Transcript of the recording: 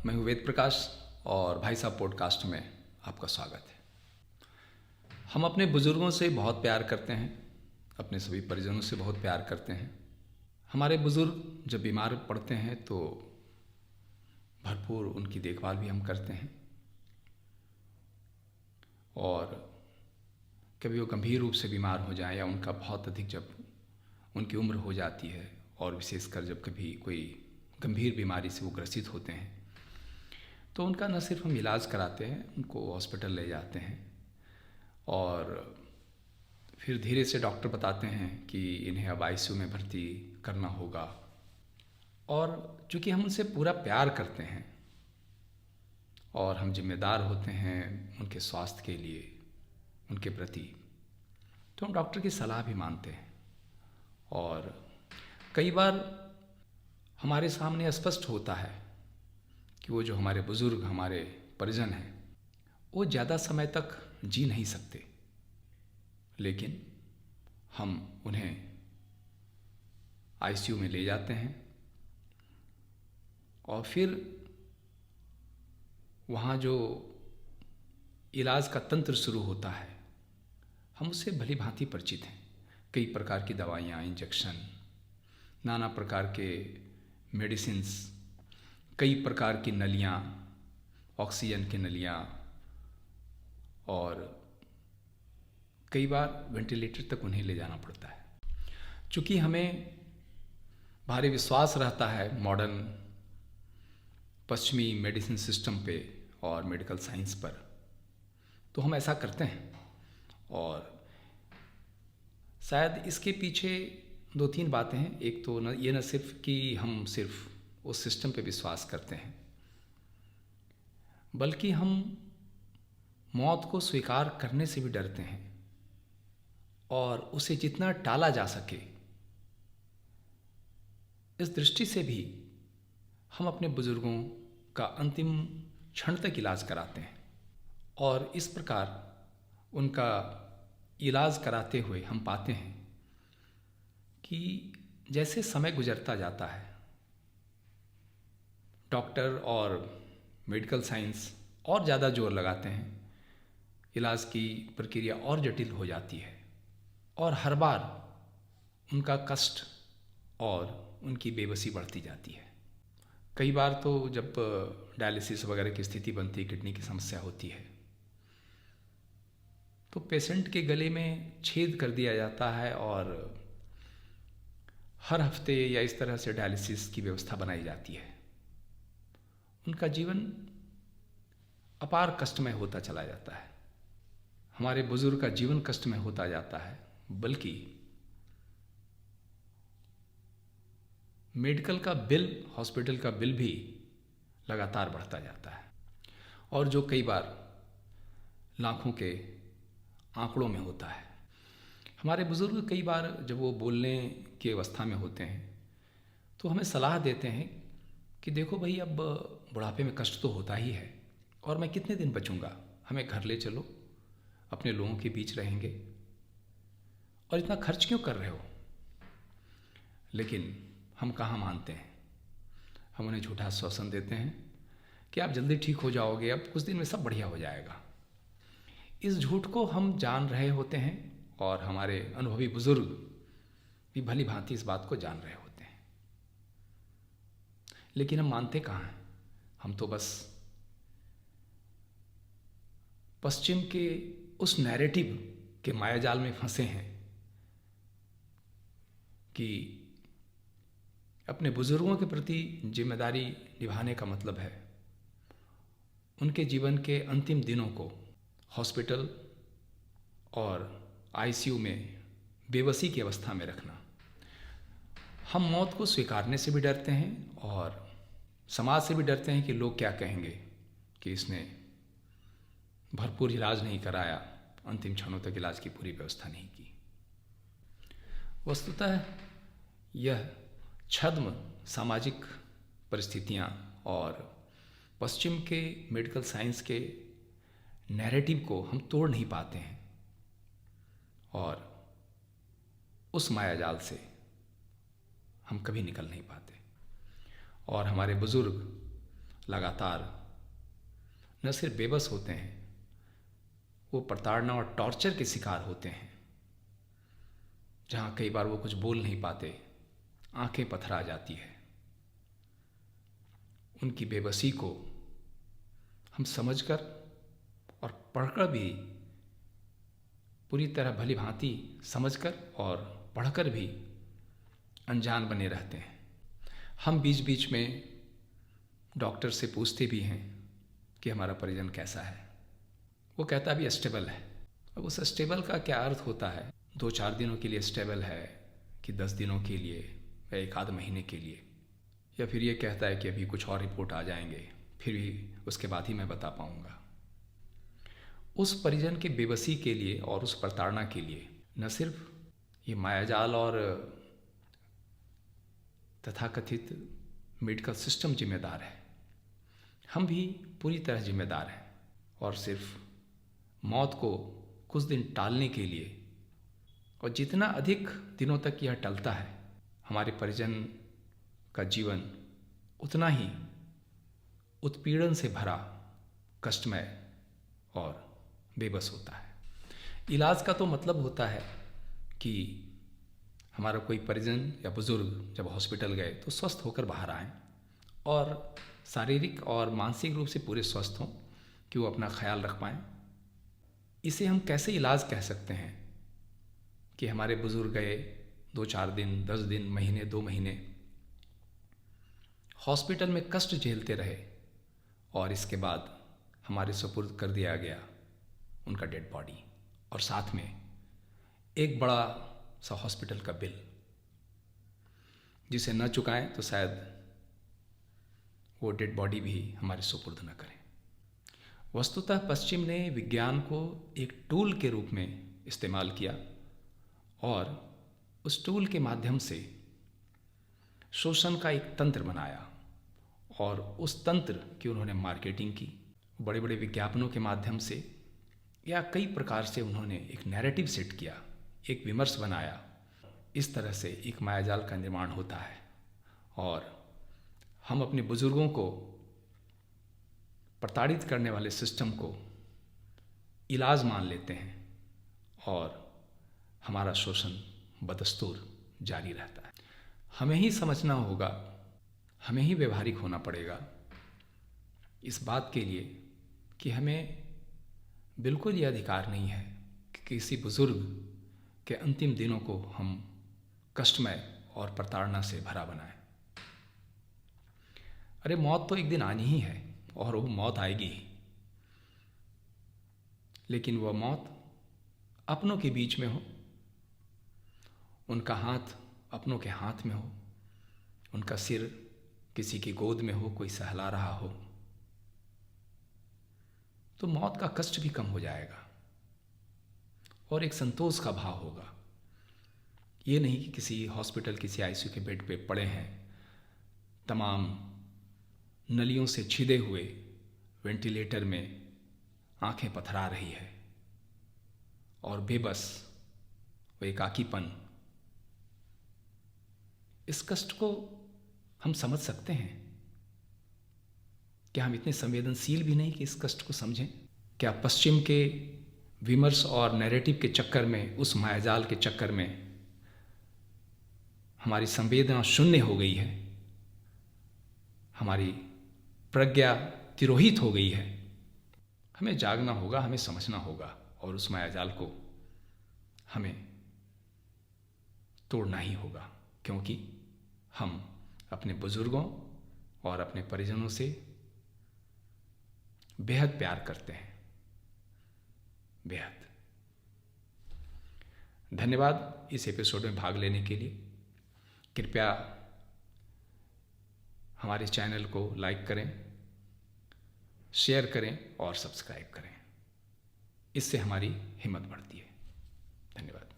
मैं हूँ वेद प्रकाश और भाई साहब पॉडकास्ट में आपका स्वागत है। हम अपने बुज़ुर्गों से बहुत प्यार करते हैं, अपने सभी परिजनों से बहुत प्यार करते हैं। हमारे बुज़ुर्ग जब बीमार पड़ते हैं तो भरपूर उनकी देखभाल भी हम करते हैं और कभी वो गंभीर रूप से बीमार हो जाए या उनका बहुत अधिक जब उनकी उम्र हो जाती है और विशेषकर जब कभी कोई गंभीर बीमारी से वो ग्रसित होते हैं तो उनका न सिर्फ हम इलाज कराते हैं, उनको हॉस्पिटल ले जाते हैं और फिर धीरे से डॉक्टर बताते हैं कि इन्हें अब आईसीयू में भर्ती करना होगा। और चूँकि हम उनसे पूरा प्यार करते हैं और हम जिम्मेदार होते हैं उनके स्वास्थ्य के लिए, उनके प्रति, तो हम डॉक्टर की सलाह भी मानते हैं। और कई बार हमारे सामने स्पष्ट होता है कि वो जो हमारे बुज़ुर्ग, हमारे परिजन हैं, वो ज़्यादा समय तक जी नहीं सकते, लेकिन हम उन्हें आईसीयू में ले जाते हैं और फिर वहाँ जो इलाज का तंत्र शुरू होता है हम उससे भली भांति परिचित हैं। कई प्रकार की दवाइयाँ, इंजेक्शन, नाना प्रकार के मेडिसिन्स, कई प्रकार की नलियाँ, ऑक्सीजन की नलियाँ और कई बार वेंटिलेटर तक उन्हें ले जाना पड़ता है। चूँकि हमें भारी विश्वास रहता है मॉडर्न पश्चिमी मेडिसिन सिस्टम पे और मेडिकल साइंस पर, तो हम ऐसा करते हैं। और शायद इसके पीछे दो तीन बातें हैं। एक तो ये न सिर्फ कि हम सिर्फ उस सिस्टम पे विश्वास करते हैं, बल्कि हम मौत को स्वीकार करने से भी डरते हैं और उसे जितना टाला जा सके इस दृष्टि से भी हम अपने बुज़ुर्गों का अंतिम क्षण तक इलाज कराते हैं। और इस प्रकार उनका इलाज कराते हुए हम पाते हैं कि जैसे समय गुजरता जाता है डॉक्टर और मेडिकल साइंस और ज़्यादा जोर लगाते हैं, इलाज की प्रक्रिया और जटिल हो जाती है और हर बार उनका कष्ट और उनकी बेबसी बढ़ती जाती है। कई बार तो जब डायलिसिस वगैरह की स्थिति बनती है, किडनी की समस्या होती है, तो पेशेंट के गले में छेद कर दिया जाता है और हर हफ्ते या इस तरह से डायलिसिस की व्यवस्था बनाई जाती है। उनका जीवन अपार कष्टमय होता चला जाता है। हमारे बुजुर्ग का जीवन कष्टमय होता जाता है, बल्कि मेडिकल का बिल, हॉस्पिटल का बिल भी लगातार बढ़ता जाता है और जो कई बार लाखों के आंकड़ों में होता है। हमारे बुजुर्ग कई बार जब वो बोलने की अवस्था में होते हैं तो हमें सलाह देते हैं कि देखो भाई, अब बुढ़ापे में कष्ट तो होता ही है और मैं कितने दिन बचूंगा, हमें घर ले चलो, अपने लोगों के बीच रहेंगे और इतना खर्च क्यों कर रहे हो। लेकिन हम कहाँ मानते हैं। हम उन्हें झूठा आश्वासन देते हैं कि आप जल्दी ठीक हो जाओगे, अब कुछ दिन में सब बढ़िया हो जाएगा। इस झूठ को हम जान रहे होते हैं और हमारे अनुभवी बुजुर्ग भी भली भांति इस बात को जान रहे होते हैं, लेकिन हम मानते कहाँ हैं। हम तो बस पश्चिम के उस नैरेटिव के मायाजाल में फंसे हैं कि अपने बुजुर्गों के प्रति जिम्मेदारी निभाने का मतलब है उनके जीवन के अंतिम दिनों को हॉस्पिटल और आईसीयू में बेबसी की अवस्था में रखना। हम मौत को स्वीकारने से भी डरते हैं और समाज से भी डरते हैं कि लोग क्या कहेंगे कि इसने भरपूर इलाज नहीं कराया, अंतिम क्षणों तक इलाज की पूरी व्यवस्था नहीं की। वस्तुतः यह छद्म सामाजिक परिस्थितियाँ और पश्चिम के मेडिकल साइंस के नैरेटिव को हम तोड़ नहीं पाते हैं और उस मायाजाल से हम कभी निकल नहीं पाते। और हमारे बुज़ुर्ग लगातार न सिर्फ बेबस होते हैं, वो प्रताड़ना और टॉर्चर के शिकार होते हैं, जहाँ कई बार वो कुछ बोल नहीं पाते, आंखें पथरा जाती है। उनकी बेबसी को हम समझकर और पढ़कर भी, पूरी तरह भली भांति समझकर और पढ़कर भी अनजान बने रहते हैं। हम बीच बीच में डॉक्टर से पूछते भी हैं कि हमारा परिजन कैसा है। वो कहता भी स्टेबल है। अब उस स्टेबल का क्या अर्थ होता है? 2-4 दिनों के लिए स्टेबल है कि 10 दिनों के लिए या 1 आध महीने के लिए, या फिर ये कहता है कि अभी कुछ और रिपोर्ट आ जाएंगे, फिर भी उसके बाद ही मैं बता पाऊँगा। उस परिजन के बेबसी के लिए और उस प्रताड़ना के लिए न सिर्फ ये मायाजाल और तथाकथित मेडिकल सिस्टम जिम्मेदार है, हम भी पूरी तरह जिम्मेदार हैं। और सिर्फ मौत को कुछ दिन टालने के लिए, और जितना अधिक दिनों तक यह टलता है, हमारे परिजन का जीवन उतना ही उत्पीड़न से भरा, कष्टमय और बेबस होता है। इलाज का तो मतलब होता है कि हमारा कोई परिजन या बुजुर्ग जब हॉस्पिटल गए तो स्वस्थ होकर बाहर आएं और शारीरिक और मानसिक रूप से पूरे स्वस्थ हों कि वो अपना ख्याल रख पाएं। इसे हम कैसे इलाज कह सकते हैं कि हमारे बुजुर्ग गए 2-4 दिन, 10 दिन, महीने, 2 महीने हॉस्पिटल में कष्ट झेलते रहे और इसके बाद हमारे सुपुर्द कर दिया गया उनका डेड बॉडी, और साथ में एक बड़ा सा हॉस्पिटल का बिल, जिसे न चुकाएं तो शायद वो डेड बॉडी भी हमारे सुपुर्द न करें। वस्तुतः पश्चिम ने विज्ञान को एक टूल के रूप में इस्तेमाल किया और उस टूल के माध्यम से शोषण का एक तंत्र बनाया, और उस तंत्र की उन्होंने मार्केटिंग की। बड़े बड़े विज्ञापनों के माध्यम से या कई प्रकार से उन्होंने एक नैरेटिव सेट किया, एक विमर्श बनाया। इस तरह से एक मायाजाल का निर्माण होता है और हम अपने बुजुर्गों को प्रताड़ित करने वाले सिस्टम को इलाज मान लेते हैं और हमारा शोषण बदस्तूर जारी रहता है। हमें ही समझना होगा, हमें ही व्यवहारिक होना पड़ेगा इस बात के लिए कि हमें बिल्कुल ये अधिकार नहीं है कि किसी बुजुर्ग के अंतिम दिनों को हम कष्टमय और प्रताड़ना से भरा बनाएं। अरे मौत तो एक दिन आनी ही है और वो मौत आएगी ही, लेकिन वह मौत अपनों के बीच में हो, उनका हाथ अपनों के हाथ में हो, उनका सिर किसी की गोद में हो, कोई सहला रहा हो, तो मौत का कष्ट भी कम हो जाएगा और एक संतोष का भाव होगा। ये नहीं कि किसी हॉस्पिटल, किसी आईसीयू के बेड पे पड़े हैं, तमाम नलियों से छिदे हुए वेंटिलेटर में आंखें पथरा रही है और बेबस वो एकाकीपन। इस कष्ट को हम समझ सकते हैं। क्या हम इतने संवेदनशील भी नहीं कि इस कष्ट को समझें? क्या पश्चिम के विमर्श और नैरेटिव के चक्कर में, उस मायाजाल के चक्कर में हमारी संवेदना शून्य हो गई है, हमारी प्रज्ञा तिरोहित हो गई है? हमें जागना होगा, हमें समझना होगा और उस मायाजाल को हमें तोड़ना ही होगा, क्योंकि हम अपने बुजुर्गों और अपने परिजनों से बेहद प्यार करते हैं, बेहद। धन्यवाद इस एपिसोड में भाग लेने के लिए। कृपया हमारे चैनल को लाइक करें, शेयर करें और सब्सक्राइब करें। इससे हमारी हिम्मत बढ़ती है। धन्यवाद।